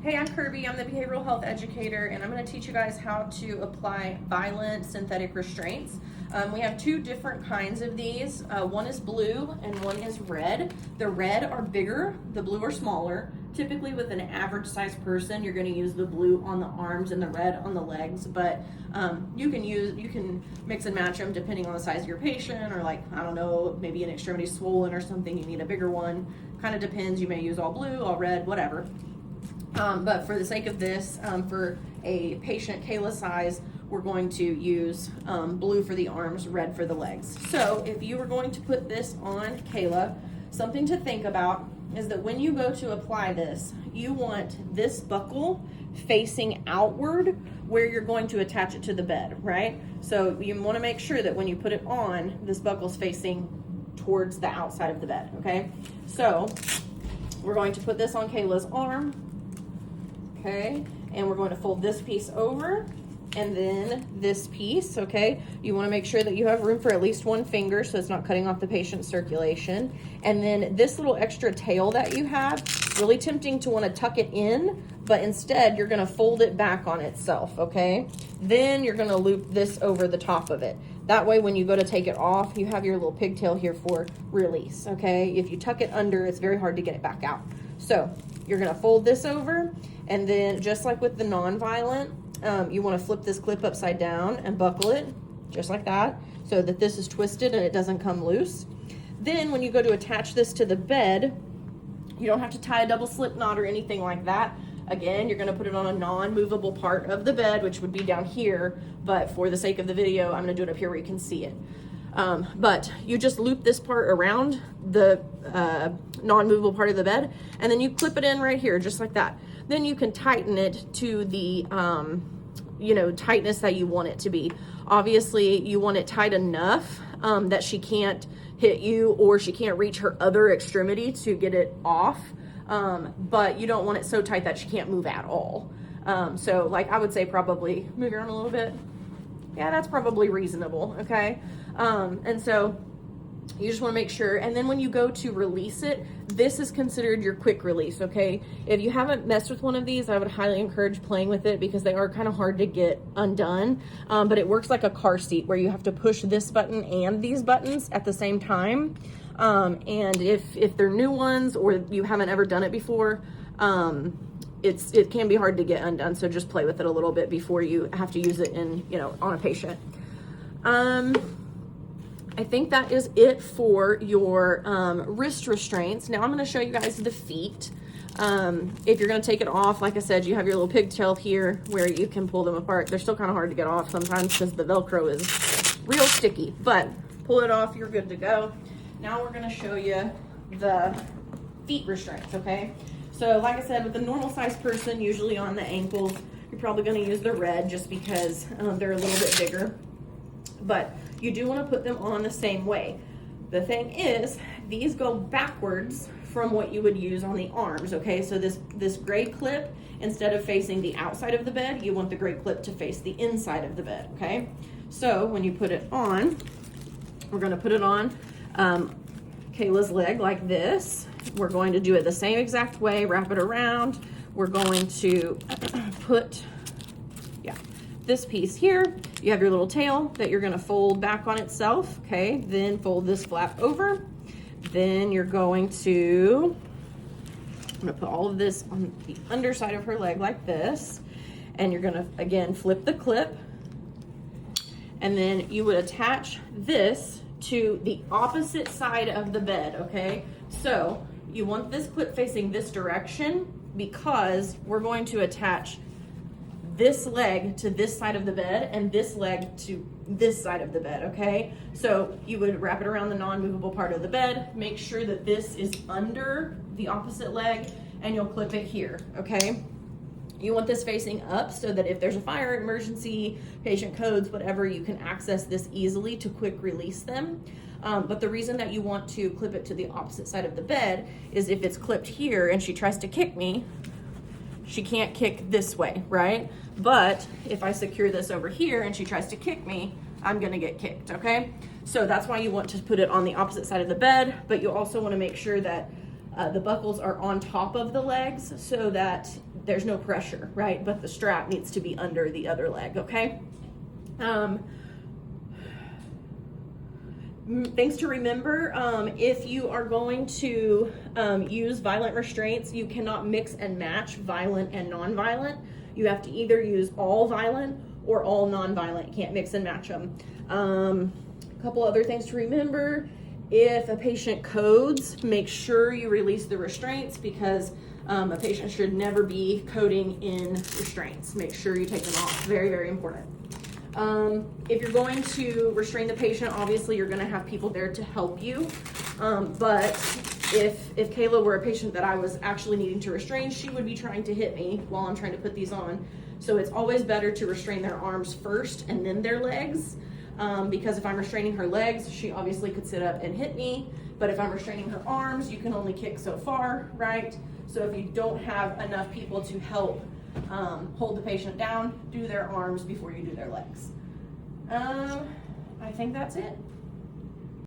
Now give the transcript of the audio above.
Hey, I'm Kirby. I'm the behavioral health educator, and I'm going to teach you guys how to apply violent synthetic restraints. We have two different kinds of these. One is blue and one is red. The red are bigger, the blue are smaller. Typically with an average sized person, you're going to use the blue on the arms and the red on the legs, but you can mix and match them depending on the size of your patient, or like, I don't know, maybe an extremity swollen or something, you need a bigger one. Kind of depends. You may use all blue, all red, whatever. But for the sake of this, for a patient Kayla size, we're going to use blue for the arms, red for the legs. So if you were going to put this on Kayla, something to think about is that when you go to apply this, you want this buckle facing outward where you're going to attach it to the bed, right? So you want to make sure that when you put it on, this buckle's facing towards the outside of the bed, okay? So we're going to put this on Kayla's arm. Okay, and we're going to fold this piece over and then this piece, okay? You want to make sure that you have room for at least one finger so it's not cutting off the patient's circulation. And then this little extra tail that you have, really tempting to want to tuck it in, but instead you're going to fold it back on itself, okay? Then you're going to loop this over the top of it. That way when you go to take it off, you have your little pigtail here for release, okay? If you tuck it under, it's very hard to get it back out. So you're going to fold this over, and then just like with the non-violent, you want to flip this clip upside down and buckle it just like that so that this is twisted and it doesn't come loose. Then when you go to attach this to the bed, you don't have to tie a double slip knot or anything like that. Again, you're going to put it on a non-movable part of the bed, which would be down here, but for the sake of the video, I'm going to do it up here where you can see it. But you just loop this part around the non-movable part of the bed, and then you clip it in right here just like that. Then you can tighten it to the tightness that you want it to be. Obviously you want it tight enough that she can't hit you or she can't reach her other extremity to get it off, but you don't want it so tight that she can't move at all. So like I would say probably move your arm a little bit. Yeah, that's probably reasonable, okay? And so you just want to make sure. And then when you go to release it, this is considered your quick release, okay? If you haven't messed with one of these, I would highly encourage playing with it because they are kind of hard to get undone. But it works like a car seat where you have to push this button and these buttons at the same time. And if they're new ones or you haven't ever done it before, it can be hard to get undone. So just play with it a little bit before you have to use it on a patient. I think that is it for your wrist restraints. Now I'm going to show you guys the feet. If you're going to take it off, like I said, you have your little pigtail here where you can pull them apart. They're still kind of hard to get off sometimes because the Velcro is real sticky, but pull it off, you're good to go. Now we're going to show you the feet restraints, okay? So like I said, with a normal sized person, usually on the ankles, you're probably going to use the red just because they're a little bit bigger. But you do want to put them on the same way. The thing is, these go backwards from what you would use on the arms, okay? So this gray clip, instead of facing the outside of the bed, you want the gray clip to face the inside of the bed, okay? So when you put it on, we're going to put it on Kayla's leg like this. We're going to do it the same exact way, wrap it around. We're going to put this piece here. You have your little tail that you're going to fold back on itself, okay? Then fold this flap over. Then you're going to, I'm going to put all of this on the underside of her leg like this. And you're going to, again, flip the clip. And then you would attach this to the opposite side of the bed, okay? So you want this clip facing this direction because we're going to attach this leg to this side of the bed and this leg to this side of the bed, okay? So you would wrap it around the non-movable part of the bed, make sure that this is under the opposite leg, and you'll clip it here, okay? You want this facing up so that if there's a fire emergency, patient codes, whatever, you can access this easily to quick release them. But the reason that you want to clip it to the opposite side of the bed is if it's clipped here and she tries to kick me, she can't kick this way, right? But if I secure this over here and she tries to kick me, I'm gonna get kicked, okay? So that's why you want to put it on the opposite side of the bed, but you also wanna make sure that the buckles are on top of the legs so that there's no pressure, right? But the strap needs to be under the other leg, okay? Things to remember, if you are going to use violent restraints, you cannot mix and match violent and non-violent. You have to either use all violent or all non-violent. You can't mix and match them. A couple other things to remember: if a patient codes, make sure you release the restraints, because a patient should never be coding in restraints. Make sure you take them off. Very, very important. If you're going to restrain the patient, obviously you're going to have people there to help you. But if Kayla were a patient that I was actually needing to restrain, she would be trying to hit me while I'm trying to put these on. So it's always better to restrain their arms first and then their legs. Because if I'm restraining her legs, she obviously could sit up and hit me. But if I'm restraining her arms, you can only kick so far, right? So if you don't have enough people to help hold the patient down, do their arms before you do their legs. I think that's it.